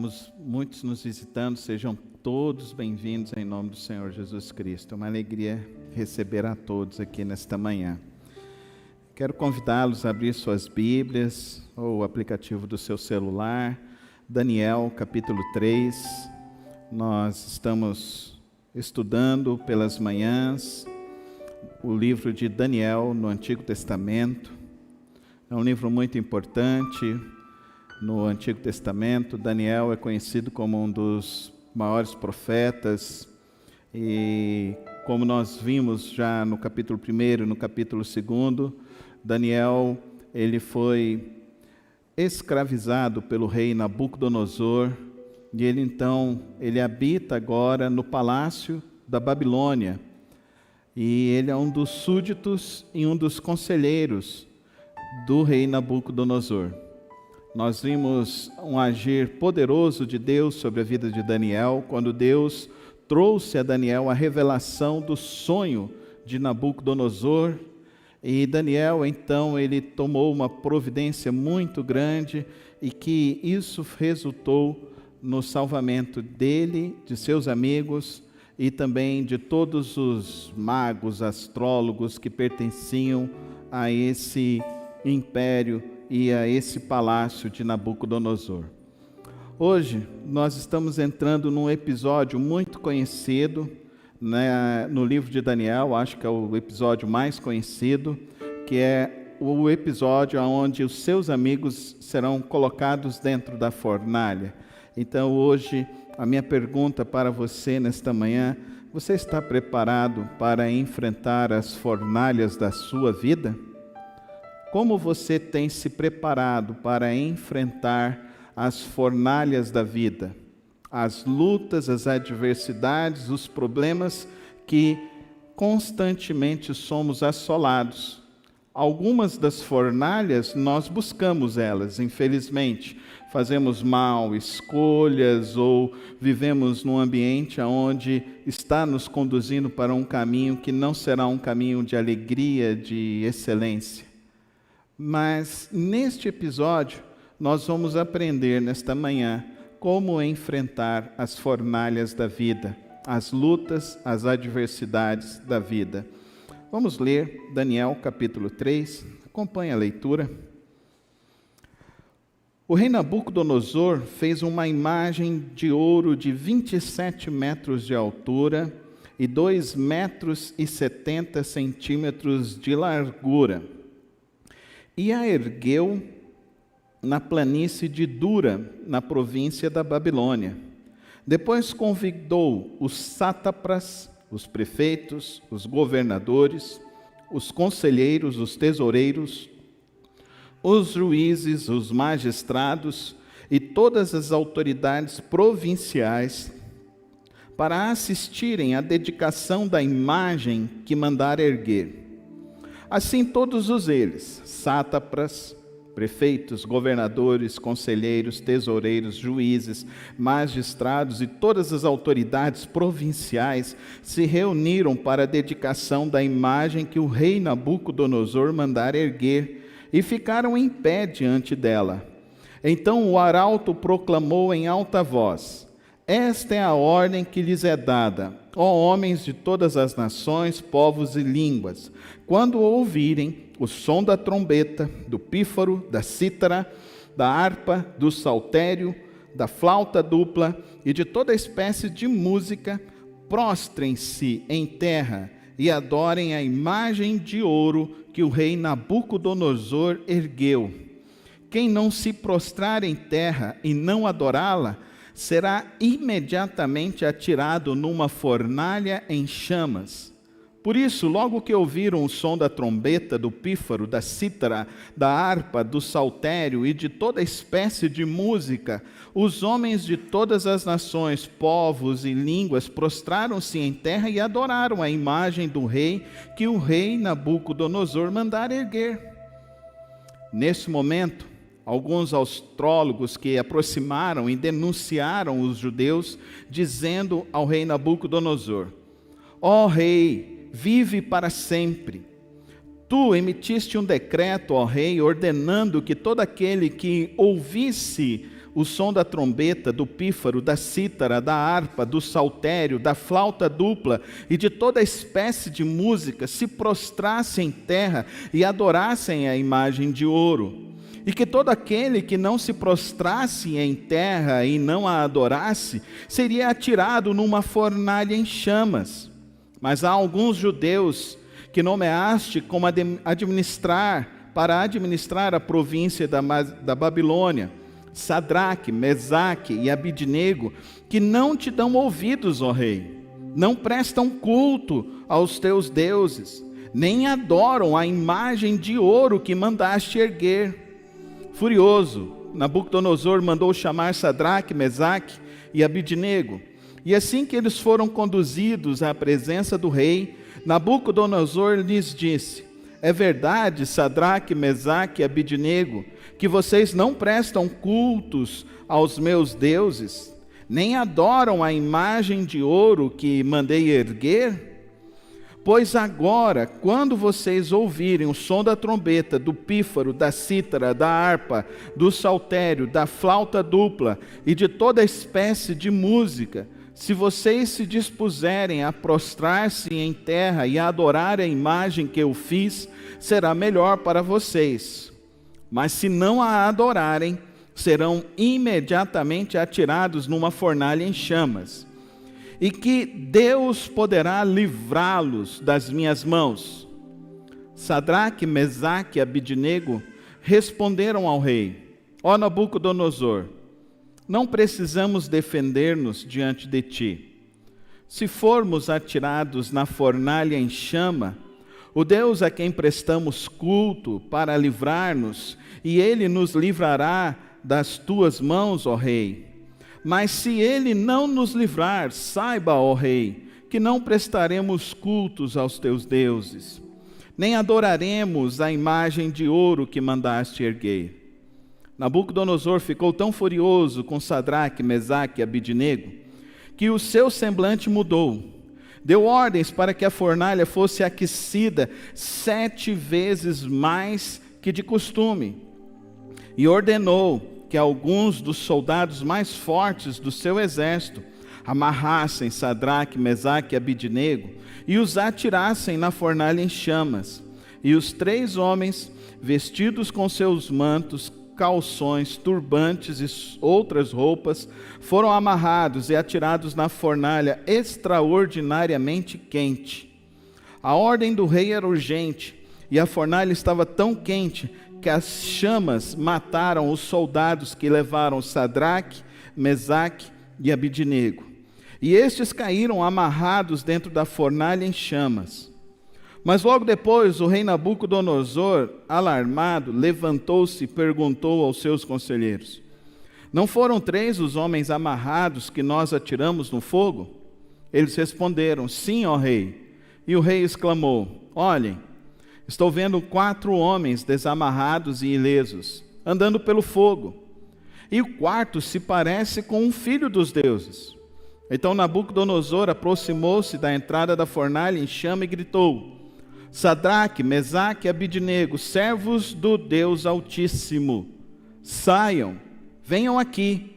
Temos muitos nos visitando, sejam todos bem-vindos em nome do Senhor Jesus Cristo. É uma alegria receber a todos aqui nesta manhã. Quero convidá-los a abrir suas Bíblias ou o aplicativo do seu celular, Daniel capítulo 3. Nós estamos estudando pelas manhãs o livro de Daniel no Antigo Testamento. É um livro muito importante. No Antigo Testamento, Daniel é conhecido como um dos maiores profetas, e como nós vimos já no capítulo 1 e no capítulo 2, Daniel ele foi escravizado pelo rei Nabucodonosor, e ele habita agora no palácio da Babilônia, e ele é um dos súditos e um dos conselheiros do rei Nabucodonosor. Nós vimos um agir poderoso de Deus sobre a vida de Daniel, quando Deus trouxe a Daniel a revelação do sonho de Nabucodonosor, e Daniel, então, ele tomou uma providência muito grande, e que isso resultou no salvamento dele, de seus amigos, e também de todos os magos, astrólogos que pertenciam a esse império e a esse palácio de Nabucodonosor. Hoje nós estamos entrando num episódio muito conhecido, no livro de Daniel, acho que é o episódio mais conhecido, que é o episódio onde os seus amigos serão colocados dentro da fornalha. Então hoje a minha pergunta para você nesta manhã: você está preparado para enfrentar as fornalhas da sua vida? Como você tem se preparado para enfrentar as fornalhas da vida, as lutas, as adversidades, os problemas que constantemente somos assolados? Algumas das fornalhas nós buscamos elas, infelizmente. Fazemos mal escolhas ou vivemos num ambiente onde está nos conduzindo para um caminho que não será um caminho de alegria, de excelência. Mas neste episódio nós vamos aprender nesta manhã como enfrentar as fornalhas da vida, as lutas, as adversidades da vida. Vamos ler Daniel capítulo 3, acompanhe a leitura. O rei Nabucodonosor fez uma imagem de ouro de 27 metros de altura e 2,70 metros de largura, e a ergueu na planície de Dura, na província da Babilônia. Depois convidou os sátrapas, os prefeitos, os governadores, os conselheiros, os tesoureiros, os juízes, os magistrados e todas as autoridades provinciais para assistirem à dedicação da imagem que mandara erguer. Assim todos eles, sátrapas, prefeitos, governadores, conselheiros, tesoureiros, juízes, magistrados e todas as autoridades provinciais se reuniram para a dedicação da imagem que o rei Nabucodonosor mandara erguer, e ficaram em pé diante dela. Então o arauto proclamou em alta voz: esta é a ordem que lhes é dada, ó homens de todas as nações, povos e línguas, quando ouvirem o som da trombeta, do pífaro, da cítara, da harpa, do saltério, da flauta dupla e de toda espécie de música, prostrem-se em terra e adorem a imagem de ouro que o rei Nabucodonosor ergueu. Quem não se prostrar em terra e não adorá-la, será imediatamente atirado numa fornalha em chamas. Por isso, logo que ouviram o som da trombeta, do pífaro, da cítara, da harpa, do saltério e de toda espécie de música, os homens de todas as nações, povos e línguas prostraram-se em terra e adoraram a imagem do rei que o rei Nabucodonosor mandara erguer. Nesse momento, alguns astrólogos que aproximaram e denunciaram os judeus, dizendo ao rei Nabucodonosor: ó rei, vive para sempre. Tu emitiste um decreto, ó rei, ordenando que todo aquele que ouvisse o som da trombeta, do pífaro, da cítara, da harpa, do saltério, da flauta dupla e de toda espécie de música se prostrassem em terra e adorassem a imagem de ouro. E que todo aquele que não se prostrasse em terra e não a adorasse, seria atirado numa fornalha em chamas. Mas há alguns judeus que nomeaste como para administrar a província da Babilônia, Sadraque, Mesaque e Abidnego, que não te dão ouvidos, ó rei, não prestam culto aos teus deuses, nem adoram a imagem de ouro que mandaste erguer. Furioso, Nabucodonosor mandou chamar Sadraque, Mesaque e Abidnego. E assim que eles foram conduzidos à presença do rei, Nabucodonosor lhes disse: é verdade, Sadraque, Mesaque e Abidnego, que vocês não prestam cultos aos meus deuses, nem adoram a imagem de ouro que mandei erguer? Pois agora, quando vocês ouvirem o som da trombeta, do pífaro, da cítara, da harpa, do saltério, da flauta dupla e de toda espécie de música, se vocês se dispuserem a prostrar-se em terra e a adorar a imagem que eu fiz, será melhor para vocês. Mas se não a adorarem, serão imediatamente atirados numa fornalha em chamas. E que Deus poderá livrá-los das minhas mãos. Sadraque, Mesaque e Abidnego responderam ao rei: ó Nabucodonosor, não precisamos defender-nos diante de ti. Se formos atirados na fornalha em chama, o Deus a quem prestamos culto para livrar-nos, e ele nos livrará das tuas mãos, ó rei. Mas se ele não nos livrar, saiba, ó rei, que não prestaremos cultos aos teus deuses, nem adoraremos a imagem de ouro que mandaste erguer. Nabucodonosor ficou tão furioso com Sadraque, Mesaque e Abidnego, que o seu semblante mudou. Deu ordens para que a fornalha fosse aquecida 7 vezes mais que de costume, e ordenou que alguns dos soldados mais fortes do seu exército amarrassem Sadraque, Mesaque e Abidnego e os atirassem na fornalha em chamas. E os 3 homens, vestidos com seus mantos, calções, turbantes e outras roupas, foram amarrados e atirados na fornalha extraordinariamente quente. A ordem do rei era urgente, e a fornalha estava tão quente que as chamas mataram os soldados que levaram Sadraque, Mesaque e Abidnego. E estes caíram amarrados dentro da fornalha em chamas. Mas logo depois o rei Nabucodonosor, alarmado, levantou-se e perguntou aos seus conselheiros: não foram 3 os homens amarrados que nós atiramos no fogo? Eles responderam: sim, ó rei. E o rei exclamou: olhem, estou vendo 4 homens desamarrados e ilesos, andando pelo fogo. E o 4º se parece com um filho dos deuses. Então Nabucodonosor aproximou-se da entrada da fornalha em chama e gritou: Sadraque, Mesaque e Abidnego, servos do Deus Altíssimo, saiam, venham aqui.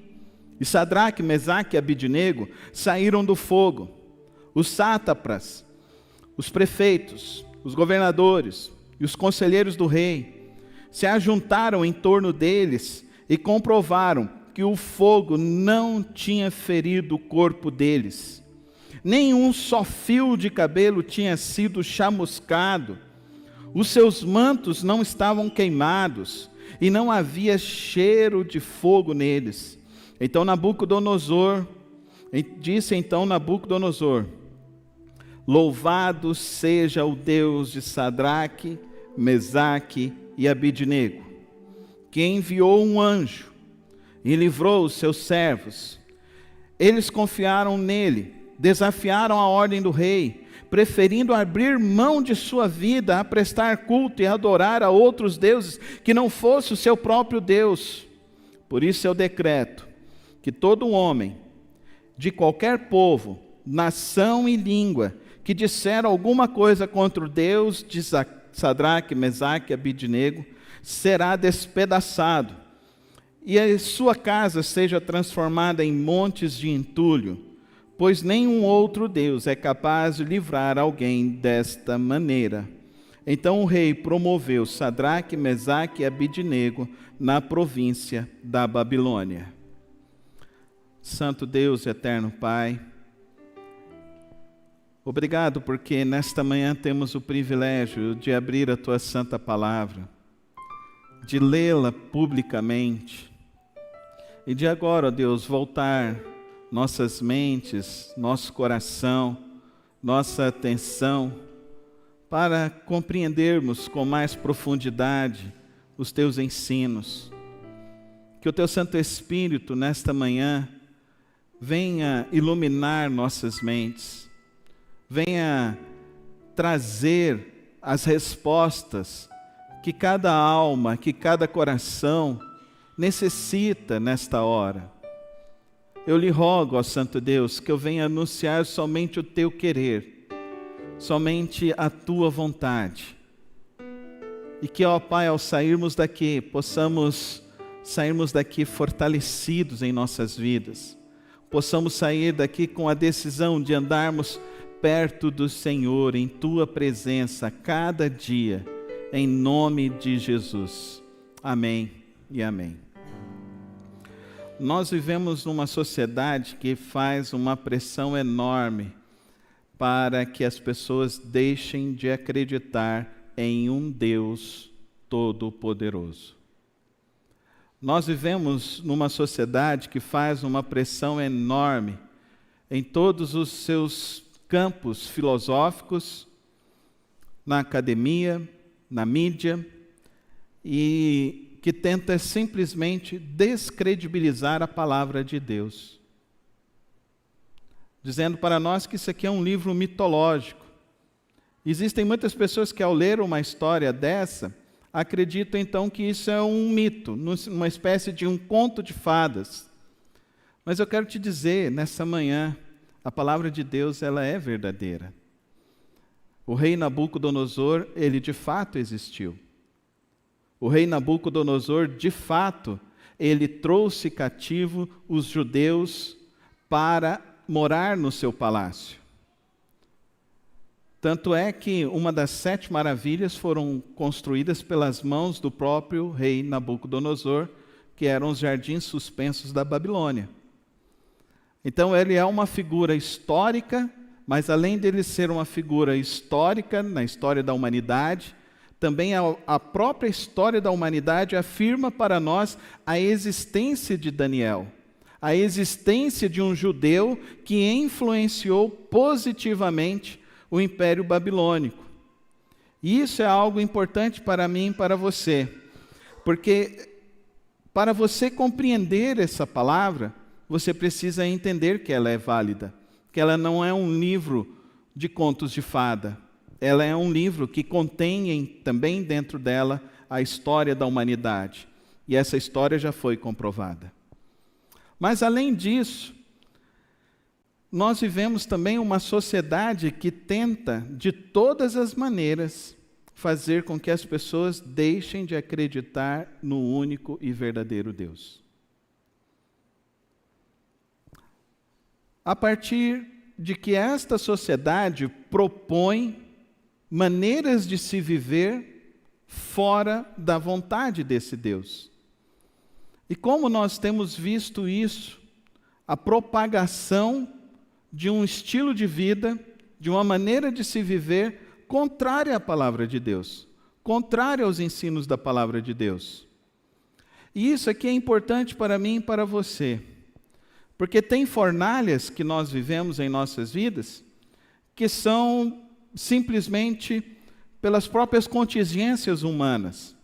E Sadraque, Mesaque e Abidnego saíram do fogo. Os sátrapas, os prefeitos, os governadores e os conselheiros do rei se ajuntaram em torno deles e comprovaram que o fogo não tinha ferido o corpo deles. Nenhum só fio de cabelo tinha sido chamuscado. Os seus mantos não estavam queimados e não havia cheiro de fogo neles. Então Nabucodonosor disse: louvado seja o Deus de Sadraque, Mesaque e Abidnego, que enviou um anjo e livrou os seus servos. Eles confiaram nele, desafiaram a ordem do rei, preferindo abrir mão de sua vida a prestar culto e adorar a outros deuses que não fosse o seu próprio Deus. Por isso eu decreto que todo homem, de qualquer povo, nação e língua, que disser alguma coisa contra o Deus de Sadraque, Mesaque e Abidnego, será despedaçado, e a sua casa seja transformada em montes de entulho, pois nenhum outro Deus é capaz de livrar alguém desta maneira. Então o rei promoveu Sadraque, Mesaque e Abidnego na província da Babilônia. Santo Deus, eterno Pai, obrigado porque nesta manhã temos o privilégio de abrir a Tua Santa Palavra, de lê-la publicamente e de agora, ó Deus, voltar nossas mentes, nosso coração, nossa atenção para compreendermos com mais profundidade os Teus ensinos. Que o Teu Santo Espírito nesta manhã venha iluminar nossas mentes, venha trazer as respostas que cada alma, que cada coração necessita nesta hora. Eu lhe rogo, ó Santo Deus, que eu venha anunciar somente o Teu querer, somente a Tua vontade. E que, ó Pai, ao sairmos daqui, possamos sairmos daqui fortalecidos em nossas vidas. Possamos sair daqui com a decisão de andarmos perto do Senhor, em Tua presença, cada dia, em nome de Jesus. Amém e amém. Nós vivemos numa sociedade que faz uma pressão enorme para que as pessoas deixem de acreditar em um Deus todo-poderoso. Nós vivemos numa sociedade que faz uma pressão enorme em todos os seus campos filosóficos, na academia, na mídia, e que tenta simplesmente descredibilizar a palavra de Deus, dizendo para nós que isso aqui é um livro mitológico. Existem muitas pessoas que, ao ler uma história dessa, acreditam então que isso é um mito, uma espécie de um conto de fadas. Mas eu quero te dizer, nessa manhã, a palavra de Deus, ela é verdadeira. O rei Nabucodonosor, ele de fato existiu. O rei Nabucodonosor, de fato, ele trouxe cativo os judeus para morar no seu palácio. Tanto é que uma das 7 maravilhas foram construídas pelas mãos do próprio rei Nabucodonosor, que eram os jardins suspensos da Babilônia. Então ele é uma figura histórica, mas além dele ser uma figura histórica na história da humanidade, também a própria história da humanidade afirma para nós a existência de Daniel, a existência de um judeu que influenciou positivamente o Império Babilônico. E isso é algo importante para mim e para você, porque para você compreender essa palavra, você precisa entender que ela é válida, que ela não é um livro de contos de fada, ela é um livro que contém também dentro dela a história da humanidade, e essa história já foi comprovada. Mas além disso, nós vivemos também uma sociedade que tenta, de todas as maneiras, fazer com que as pessoas deixem de acreditar no único e verdadeiro Deus. A partir de que esta sociedade propõe maneiras de se viver fora da vontade desse Deus. E como nós temos visto isso, a propagação de um estilo de vida, de uma maneira de se viver contrária à palavra de Deus, contrária aos ensinos da palavra de Deus. E isso aqui é importante para mim e para você, porque tem fornalhas que nós vivemos em nossas vidas que são simplesmente pelas próprias contingências humanas.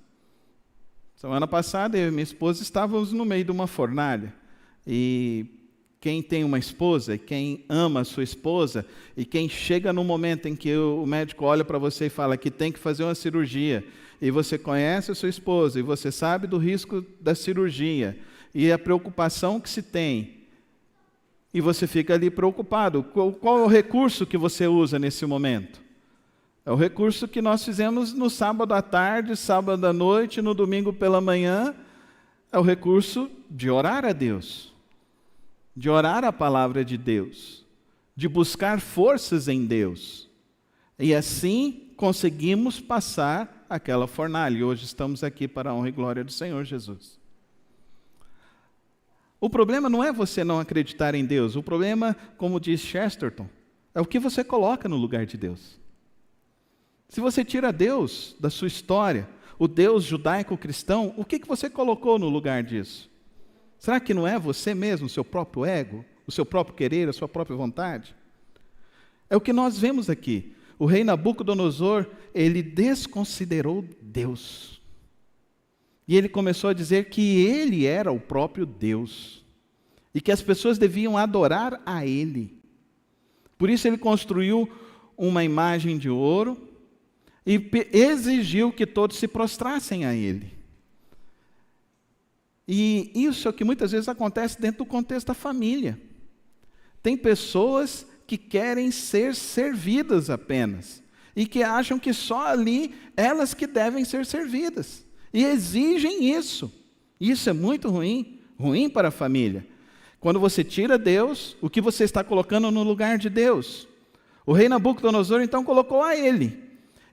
Semana passada eu e minha esposa estávamos no meio de uma fornalha, e quem tem uma esposa, quem ama a sua esposa, e quem chega no momento em que o médico olha para você e fala que tem que fazer uma cirurgia, e você conhece a sua esposa, e você sabe do risco da cirurgia, e a preocupação que se tem, e você fica ali preocupado. Qual é o recurso que você usa nesse momento? É o recurso que nós fizemos no sábado à tarde, sábado à noite, no domingo pela manhã, É o recurso de orar a Deus, de orar a palavra de Deus, de buscar forças em Deus. E assim conseguimos passar aquela fornalha. E hoje estamos aqui para a honra e glória do Senhor Jesus. O problema não é você não acreditar em Deus. O problema, como diz Chesterton, é o que você coloca no lugar de Deus. Se você tira Deus da sua história, o Deus judaico-cristão, o que você colocou no lugar disso? Será que não é você mesmo, o seu próprio ego, o seu próprio querer, a sua própria vontade? É o que nós vemos aqui. O rei Nabucodonosor, ele desconsiderou Deus. E ele começou a dizer que ele era o próprio Deus. E que as pessoas deviam adorar a ele. Por isso ele construiu uma imagem de ouro e exigiu que todos se prostrassem a ele. E isso é o que muitas vezes acontece dentro do contexto da família. Tem pessoas que querem ser servidas apenas, e que acham que só ali elas que devem ser servidas, e exigem isso. Isso é muito ruim, ruim para a família. Quando você tira Deus, o que você está colocando no lugar de Deus? O rei Nabucodonosor então colocou a ele.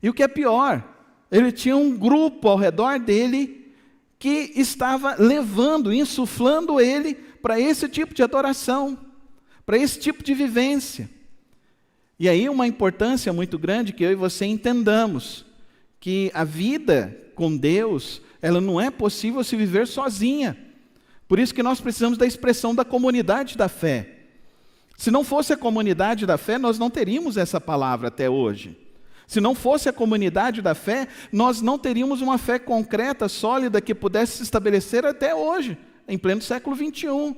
E o que é pior, ele tinha um grupo ao redor dele que estava levando, insuflando ele para esse tipo de adoração, para esse tipo de vivência. E aí uma importância muito grande que eu e você entendamos, que a vida com Deus, ela não é possível se viver sozinha. Por isso que nós precisamos da expressão da comunidade da fé. Se não fosse a comunidade da fé, nós não teríamos essa palavra até hoje. Se não fosse a comunidade da fé, nós não teríamos uma fé concreta, sólida, que pudesse se estabelecer até hoje, em pleno século XXI.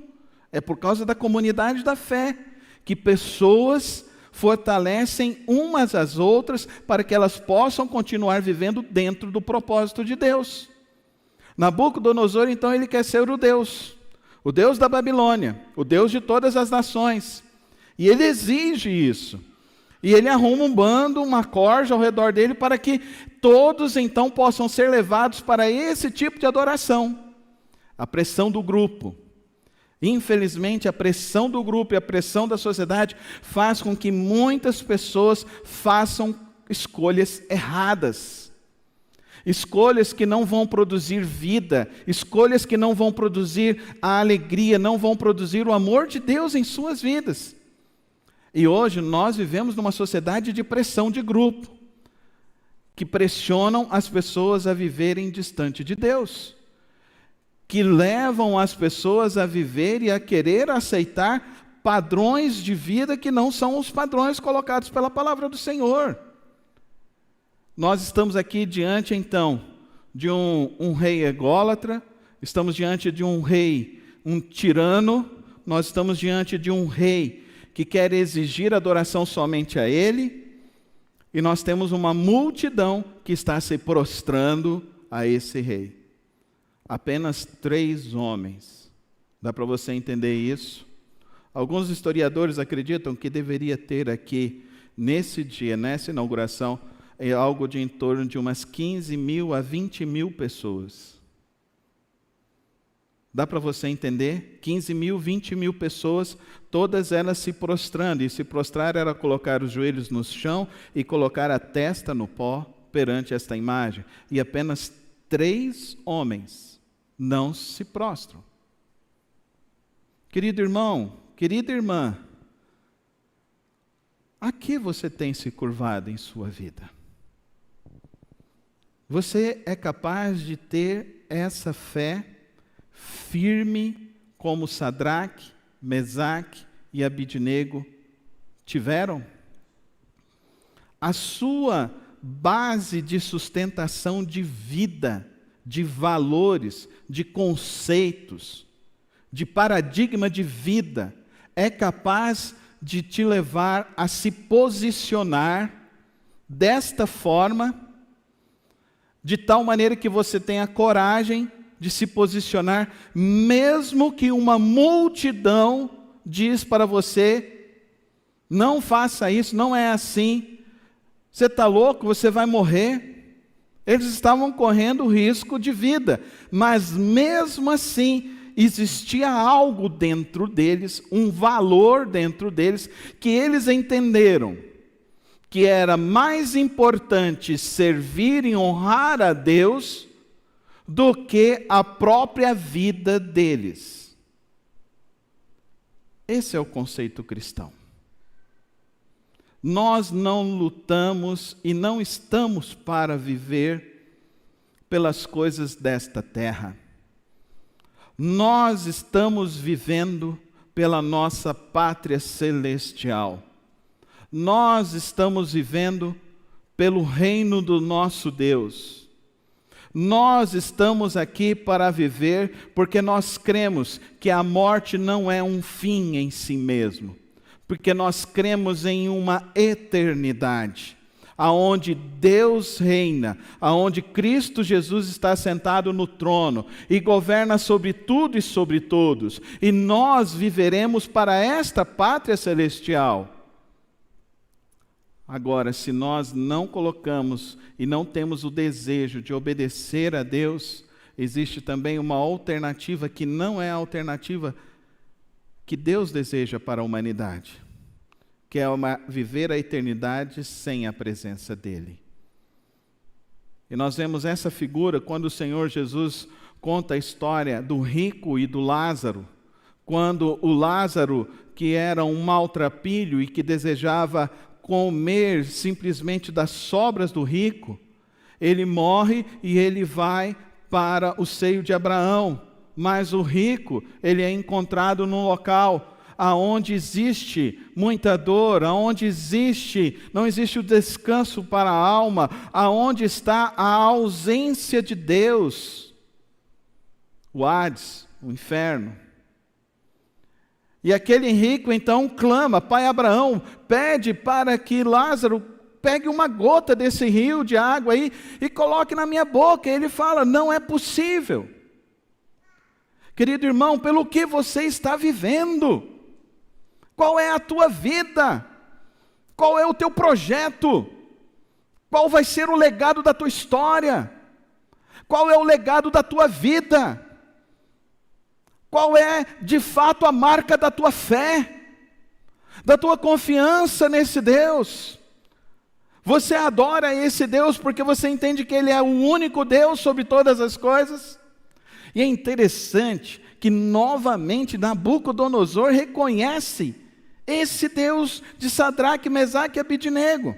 É por causa da comunidade da fé que pessoas fortalecem umas às outras para que elas possam continuar vivendo dentro do propósito de Deus. Nabucodonosor, então, ele quer ser o Deus da Babilônia, o Deus de todas as nações. E ele exige isso. E ele arruma um bando, uma corja ao redor dele para que todos então possam ser levados para esse tipo de adoração. A pressão do grupo. Infelizmente, a pressão do grupo e a pressão da sociedade faz com que muitas pessoas façam escolhas erradas. Escolhas que não vão produzir vida, escolhas que não vão produzir a alegria, não vão produzir o amor de Deus em suas vidas. E hoje nós vivemos numa sociedade de pressão de grupo, que pressionam as pessoas a viverem distante de Deus, que levam as pessoas a viver e a querer aceitar padrões de vida que não são os padrões colocados pela palavra do Senhor. Nós estamos aqui diante, então, de um rei ególatra, estamos diante de um rei, um tirano, nós estamos diante de um rei que quer exigir adoração somente a ele, e nós temos uma multidão que está se prostrando a esse rei. Apenas 3 homens. Dá para você entender isso? Alguns historiadores acreditam que deveria ter aqui, nesse dia, nessa inauguração, algo de em torno de umas 15 mil a 20 mil pessoas. Dá para você entender? 15 mil, 20 mil pessoas, todas elas se prostrando. E se prostrar era colocar os joelhos no chão e colocar a testa no pó perante esta imagem. E apenas 3 homens não se prostram. Querido irmão, querida irmã, a que você tem se curvado em sua vida? Você é capaz de ter essa fé firme como Sadraque, Mesaque e Abidnego tiveram? A sua base de sustentação de vida, de valores, de conceitos, de paradigma de vida, é capaz de te levar a se posicionar desta forma, de tal maneira que você tenha coragem de se posicionar, mesmo que uma multidão diz para você, não faça isso, não é assim, você está louco, você vai morrer. Eles estavam correndo risco de vida, mas mesmo assim existia algo dentro deles, um valor dentro deles, que eles entenderam que era mais importante servir e honrar a Deus do que a própria vida deles. Esse é o conceito cristão. Nós não lutamos e não estamos para viver pelas coisas desta terra. Nós estamos vivendo pela nossa pátria celestial. Nós estamos vivendo pelo reino do nosso Deus. Nós estamos aqui para viver porque nós cremos que a morte não é um fim em si mesmo. Porque nós cremos em uma eternidade, aonde Deus reina, aonde Cristo Jesus está sentado no trono e governa sobre tudo e sobre todos, e nós viveremos para esta pátria celestial. Agora, se nós não colocamos e não temos o desejo de obedecer a Deus, existe também uma alternativa que não é a alternativa que Deus deseja para a humanidade, que é viver a eternidade sem a presença dEle. E nós vemos essa figura quando o Senhor Jesus conta a história do rico e do Lázaro, quando o Lázaro, que era um maltrapilho e que desejava comer simplesmente das sobras do rico, ele morre e ele vai para o seio de Abraão, mas o rico, ele é encontrado num local aonde existe muita dor, aonde não existe o descanso para a alma, aonde está a ausência de Deus, o Hades, o inferno. E aquele rico então clama: Pai Abraão, pede para que Lázaro pegue uma gota desse rio de água aí e coloque na minha boca. E ele fala: não é possível. Querido irmão, pelo que você está vivendo? Qual é a tua vida? Qual é o teu projeto? Qual vai ser o legado da tua história? Qual é o legado da tua vida? Qual é, de fato, a marca da tua fé? Da tua confiança nesse Deus? Você adora esse Deus porque você entende que Ele é o único Deus sobre todas as coisas? E é interessante que novamente Nabucodonosor reconhece esse Deus de Sadraque, Mesaque e Abidnego.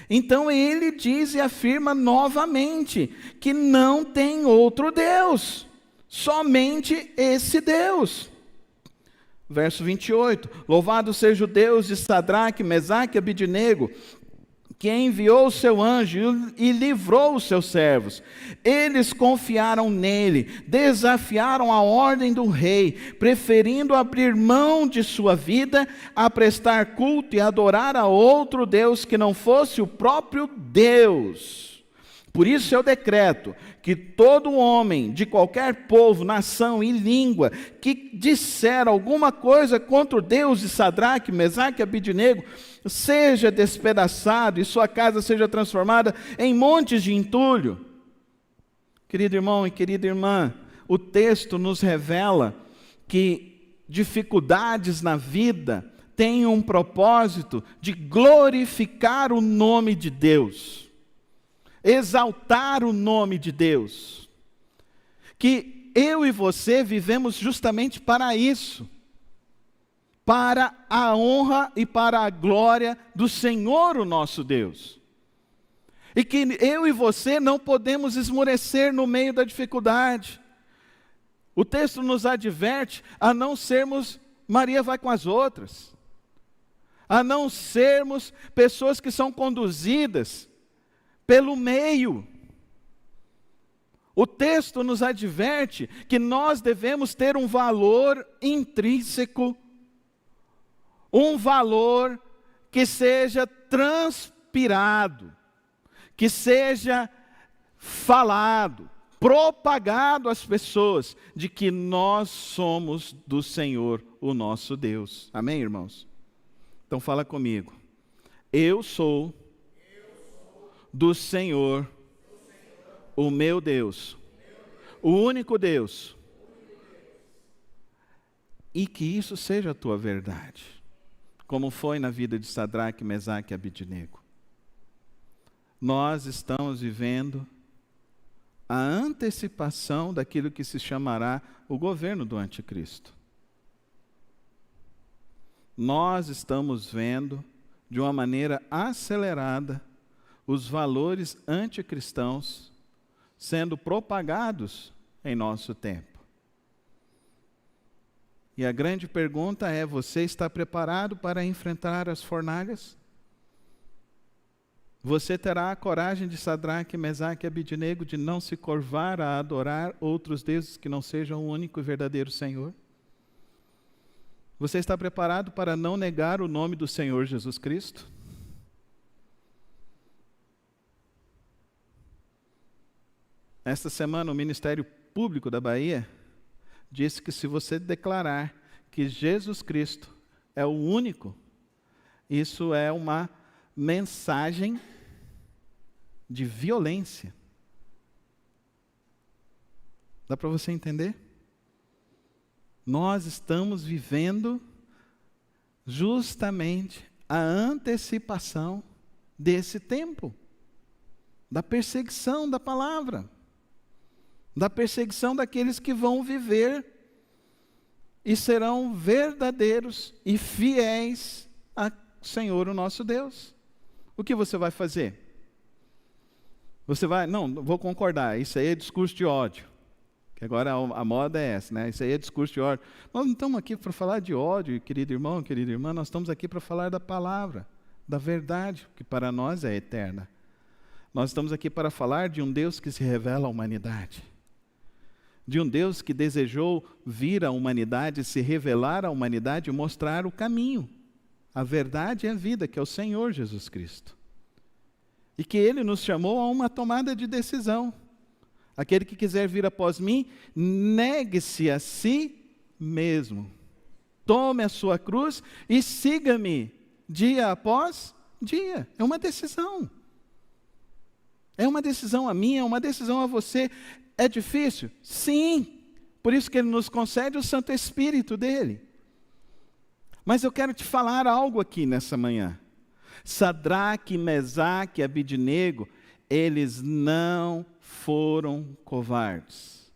Então ele diz e afirma novamente que não tem outro Deus, somente esse Deus. Verso 28, louvado seja o Deus de Sadraque, Mesaque e Abidnego, que enviou o seu anjo e livrou os seus servos. Eles confiaram nele, desafiaram a ordem do rei, preferindo abrir mão de sua vida a prestar culto e adorar a outro Deus que não fosse o próprio Deus. Por isso eu decreto que todo homem de qualquer povo, nação e língua que disser alguma coisa contra o Deus de Sadraque, Mesaque e Abidnego seja despedaçado e sua casa seja transformada em montes de entulho. Querido irmão e querida irmã, o texto nos revela que dificuldades na vida têm um propósito de glorificar o nome de Deus, exaltar o nome de Deus, que eu e você vivemos justamente para isso, para a honra e para a glória do Senhor, o nosso Deus. E que eu e você não podemos esmorecer no meio da dificuldade. O texto nos adverte a não sermos Maria vai com as outras, a não sermos pessoas que são conduzidas pelo meio. O texto nos adverte que nós devemos ter um valor intrínseco, um valor que seja transpirado, que seja falado, propagado às pessoas, de que nós somos do Senhor, o nosso Deus. Amém, irmãos? Então fala comigo. Eu sou do Senhor, o meu Deus, o único Deus, e que isso seja a tua verdade, como foi na vida de Sadraque, Mesaque e Abidnego. Nós estamos vivendo a antecipação daquilo que se chamará o governo do anticristo. Nós estamos vendo, de uma maneira acelerada, os valores anticristãos sendo propagados em nosso tempo. E a grande pergunta é: você está preparado para enfrentar as fornalhas? Você terá a coragem de Sadraque, Mesaque e Abidnego de não se curvar a adorar outros deuses que não sejam o único e verdadeiro Senhor? Você está preparado para não negar o nome do Senhor Jesus Cristo? Esta semana o Ministério Público da Bahia disse que se você declarar que Jesus Cristo é o único, isso é uma mensagem de violência. Dá para você entender? Nós estamos vivendo justamente a antecipação desse tempo, da perseguição da palavra, da perseguição daqueles que vão viver e serão verdadeiros e fiéis ao Senhor, o nosso Deus. O que você vai fazer? Você vai, não vou concordar, isso aí é discurso de ódio. Que agora a moda é essa, né? Isso aí é discurso de ódio. Nós não estamos aqui para falar de ódio, querido irmão, querida irmã, nós estamos aqui para falar da palavra, da verdade, que para nós é eterna. Nós estamos aqui para falar de um Deus que se revela à humanidade. De um Deus que desejou vir à humanidade, se revelar à humanidade e mostrar o caminho, a verdade e a vida, que é o Senhor Jesus Cristo. E que Ele nos chamou a uma tomada de decisão. Aquele que quiser vir após mim, negue-se a si mesmo. Tome a sua cruz e siga-me dia após dia. É uma decisão. É uma decisão a minha, é uma decisão a você. É difícil? Sim. Por isso que Ele nos concede o Santo Espírito dEle. Mas eu quero te falar algo aqui nessa manhã. Sadraque, Mesaque e Abidnego, eles não foram covardes.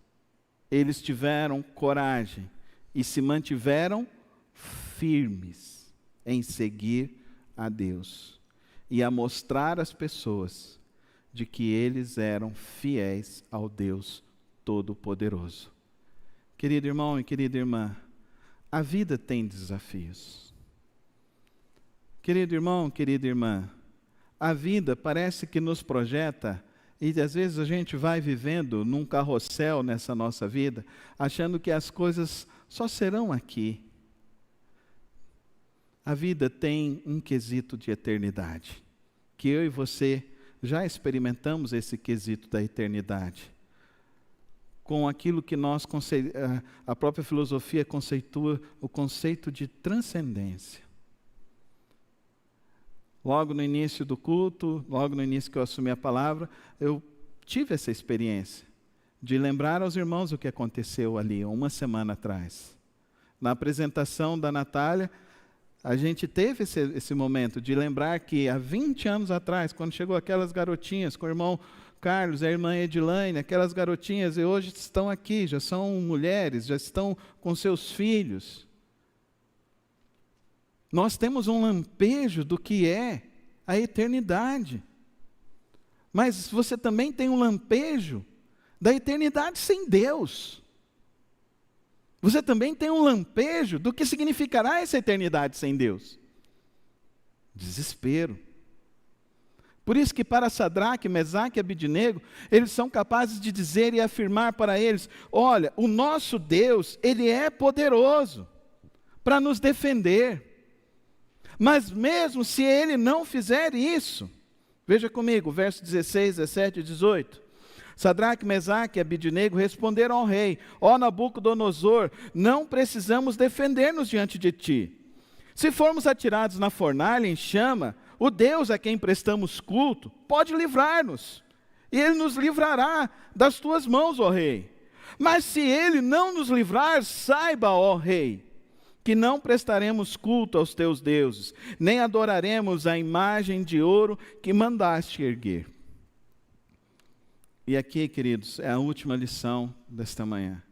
Eles tiveram coragem e se mantiveram firmes em seguir a Deus e a mostrar às pessoas de que eles eram fiéis ao Deus Todo-Poderoso. Querido irmão e querida irmã, a vida tem desafios. Querido irmão, querida irmã, a vida parece que nos projeta, e às vezes a gente vai vivendo num carrossel nessa nossa vida, achando que as coisas só serão aqui. A vida tem um quesito de eternidade, que eu e você já experimentamos esse quesito da eternidade, com aquilo que a própria filosofia conceitua o conceito de transcendência. Logo no início do culto, logo no início que eu assumi a palavra, eu tive essa experiência de lembrar aos irmãos o que aconteceu ali, uma semana atrás. Na apresentação da Natália, a gente teve esse momento de lembrar que há 20 anos atrás, quando chegou aquelas garotinhas com o irmão Carlos e a irmã Edilane, aquelas garotinhas, e hoje estão aqui, já são mulheres, já estão com seus filhos. Nós temos um lampejo do que é a eternidade. Mas você também tem um lampejo da eternidade sem Deus. Você também tem um lampejo do que significará essa eternidade sem Deus. Desespero. Por isso que para Sadraque, Mesaque e Abidnego, eles são capazes de dizer e afirmar para eles: olha, o nosso Deus, Ele é poderoso para nos defender. Mas mesmo se Ele não fizer isso, veja comigo, verso 16, 17 e 18. Sadraque, Mesaque e Abidnego responderam ao rei: ó Nabucodonosor, não precisamos defender-nos diante de ti. Se formos atirados na fornalha em chama, o Deus a quem prestamos culto pode livrar-nos. e Ele nos livrará das tuas mãos, ó rei. Mas se Ele não nos livrar, saiba, ó rei, que não prestaremos culto aos teus deuses, nem adoraremos a imagem de ouro que mandaste erguer. E aqui, queridos, é a última lição desta manhã.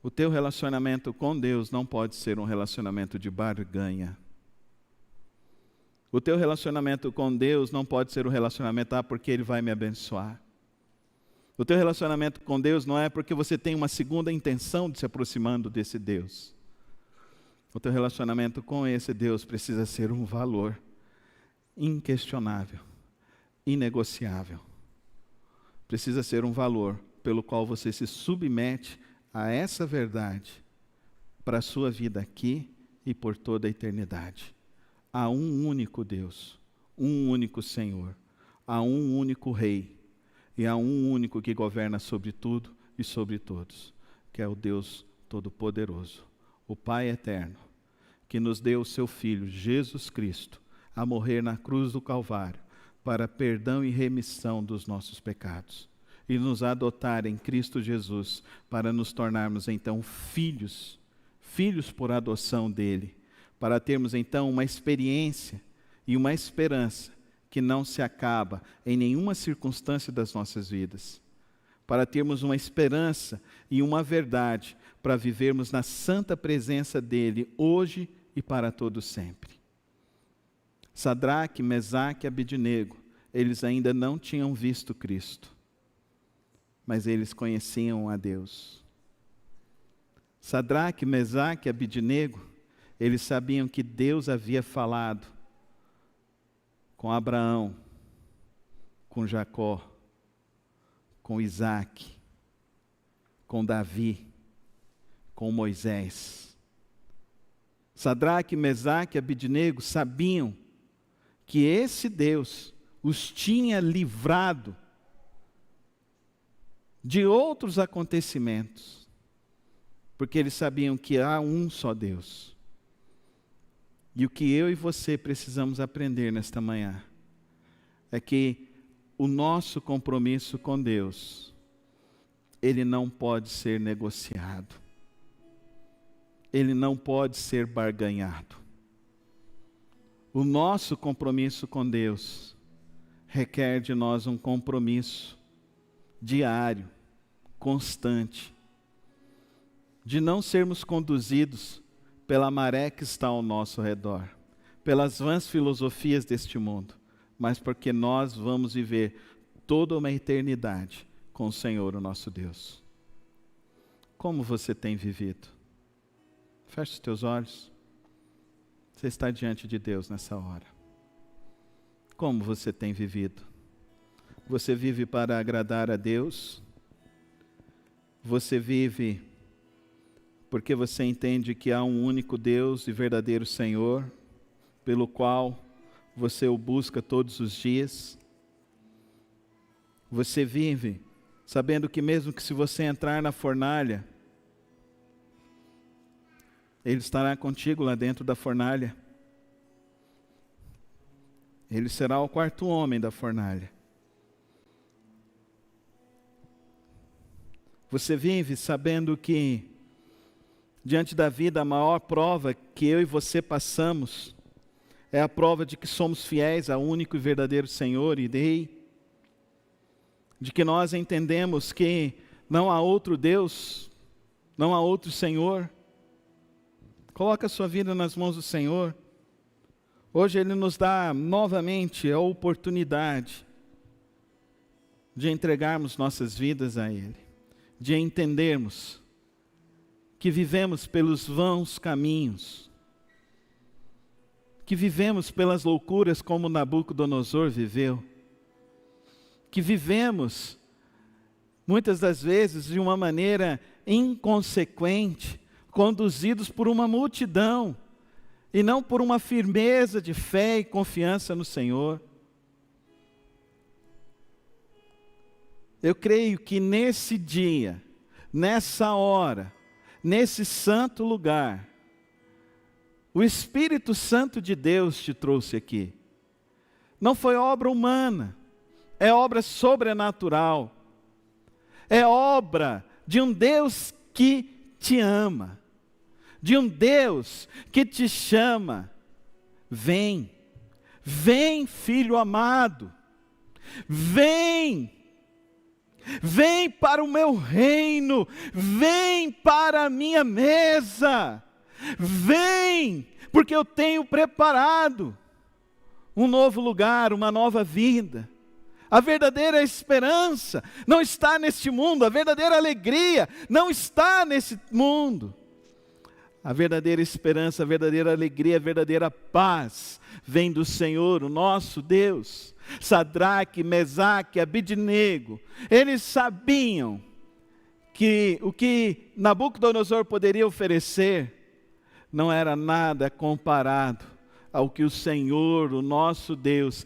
O teu relacionamento com Deus não pode ser um relacionamento de barganha. O teu relacionamento com Deus não pode ser um relacionamento, porque Ele vai me abençoar. O teu relacionamento com Deus não é porque você tem uma segunda intenção de se aproximando desse Deus. O teu relacionamento com esse Deus precisa ser um valor inquestionável, inegociável. Precisa ser um valor pelo qual você se submete a essa verdade para a sua vida aqui e por toda a eternidade. Há um único Deus, um único Senhor, há um único Rei, e há um único que governa sobre tudo e sobre todos, que é o Deus Todo-Poderoso, o Pai Eterno, que nos deu o seu Filho, Jesus Cristo, a morrer na cruz do Calvário, para perdão e remissão dos nossos pecados, e nos adotar em Cristo Jesus, para nos tornarmos então filhos por adoção dele, para termos então uma experiência e uma esperança que não se acaba em nenhuma circunstância das nossas vidas, para termos uma esperança e uma verdade, para vivermos na santa presença dele, hoje e para todo sempre. Sadraque, Mesaque e Abednego, eles ainda não tinham visto Cristo, mas eles conheciam a Deus. Sadraque, Mesaque e Abednego, eles sabiam que Deus havia falado com Abraão, com Jacó, com Isaac, com Davi, com Moisés. Sadraque, Mesaque e Abednego sabiam que esse Deus os tinha livrado de outros acontecimentos, porque eles sabiam que há um só Deus. E o que eu e você precisamos aprender nesta manhã é que o nosso compromisso com Deus, ele não pode ser negociado, ele não pode ser barganhado. O nosso compromisso com Deus requer de nós um compromisso diário, constante, de não sermos conduzidos pela maré que está ao nosso redor, pelas vãs filosofias deste mundo, mas porque nós vamos viver toda uma eternidade com o Senhor, o nosso Deus. Como você tem vivido? Feche os teus olhos. Você está diante de Deus nessa hora. Como você tem vivido? Você vive para agradar a Deus? Você vive porque você entende que há um único Deus e verdadeiro Senhor, pelo qual você o busca todos os dias? Você vive sabendo que mesmo que se você entrar na fornalha, Ele estará contigo lá dentro da fornalha. Ele será o quarto homem da fornalha. Você vive sabendo que diante da vida, a maior prova que eu e você passamos é a prova de que somos fiéis ao único e verdadeiro Senhor e Rei, de que nós entendemos que não há outro Deus, não há outro Senhor. Coloca a sua vida nas mãos do Senhor. Hoje Ele nos dá novamente a oportunidade de entregarmos nossas vidas a Ele, de entendermos que vivemos pelos vãos caminhos, que vivemos pelas loucuras como Nabucodonosor viveu, que vivemos muitas das vezes de uma maneira inconsequente, conduzidos por uma multidão e não por uma firmeza de fé e confiança no Senhor. Eu creio que nesse dia, nessa hora, nesse santo lugar, o Espírito Santo de Deus te trouxe aqui. Não foi obra humana, é obra sobrenatural, é obra de um Deus que te ama, de um Deus que te chama. Vem, vem, filho amado, vem, vem para o meu reino, vem para a minha mesa, vem, porque eu tenho preparado um novo lugar, uma nova vida. A verdadeira esperança não está neste mundo, a verdadeira alegria não está nesse mundo. A verdadeira esperança, a verdadeira alegria, a verdadeira paz vem do Senhor, o nosso Deus. Sadraque, Mesaque, Abidnego, eles sabiam que o que Nabucodonosor poderia oferecer não era nada comparado ao que o Senhor, o nosso Deus,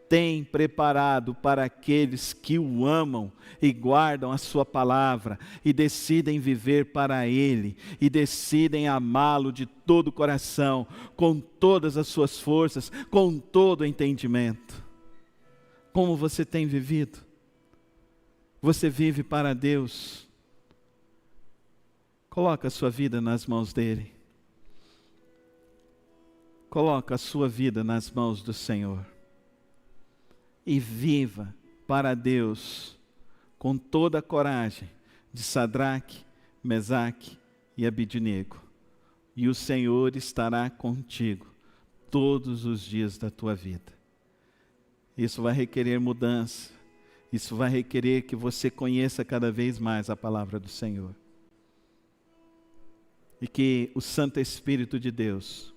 tem preparado para aqueles que o amam e guardam a sua palavra e decidem viver para Ele e decidem amá-lo de todo o coração, com todas as suas forças, com todo o entendimento. Como você tem vivido? Você vive para Deus? Coloca a sua vida nas mãos dEle. Coloca a sua vida nas mãos do Senhor. E viva para Deus com toda a coragem de Sadraque, Mesaque e Abidnego. E o Senhor estará contigo todos os dias da tua vida. Isso vai requerer mudança. Isso vai requerer que você conheça cada vez mais a palavra do Senhor. E que o Santo Espírito de Deus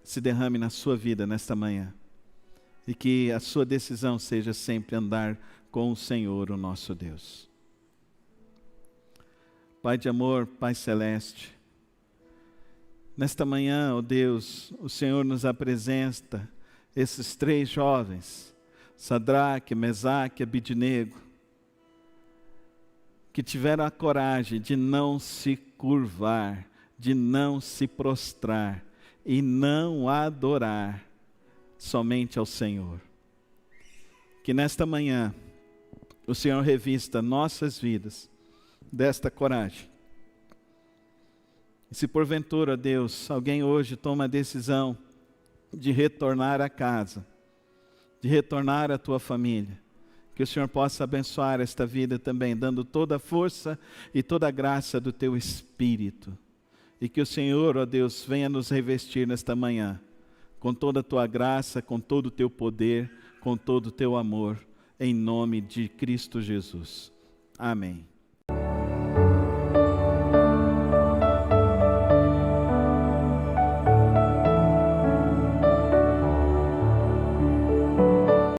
se derrame na sua vida nesta manhã. E que a sua decisão seja sempre andar com o Senhor, o nosso Deus. Pai de amor, Pai celeste, nesta manhã, ó Deus, o Senhor nos apresenta esses 3 jovens, Sadraque, Mesaque e Abidnego, que tiveram a coragem de não se curvar, de não se prostrar e não adorar somente ao Senhor. Que nesta manhã o Senhor revista nossas vidas desta coragem. E se porventura, Deus, alguém hoje toma a decisão de retornar a casa, de retornar à tua família, que o Senhor possa abençoar esta vida também, dando toda a força e toda a graça do teu Espírito. E que o Senhor, ó Deus, venha nos revestir nesta manhã, com toda a tua graça, com todo o teu poder, com todo o teu amor, em nome de Cristo Jesus. Amém.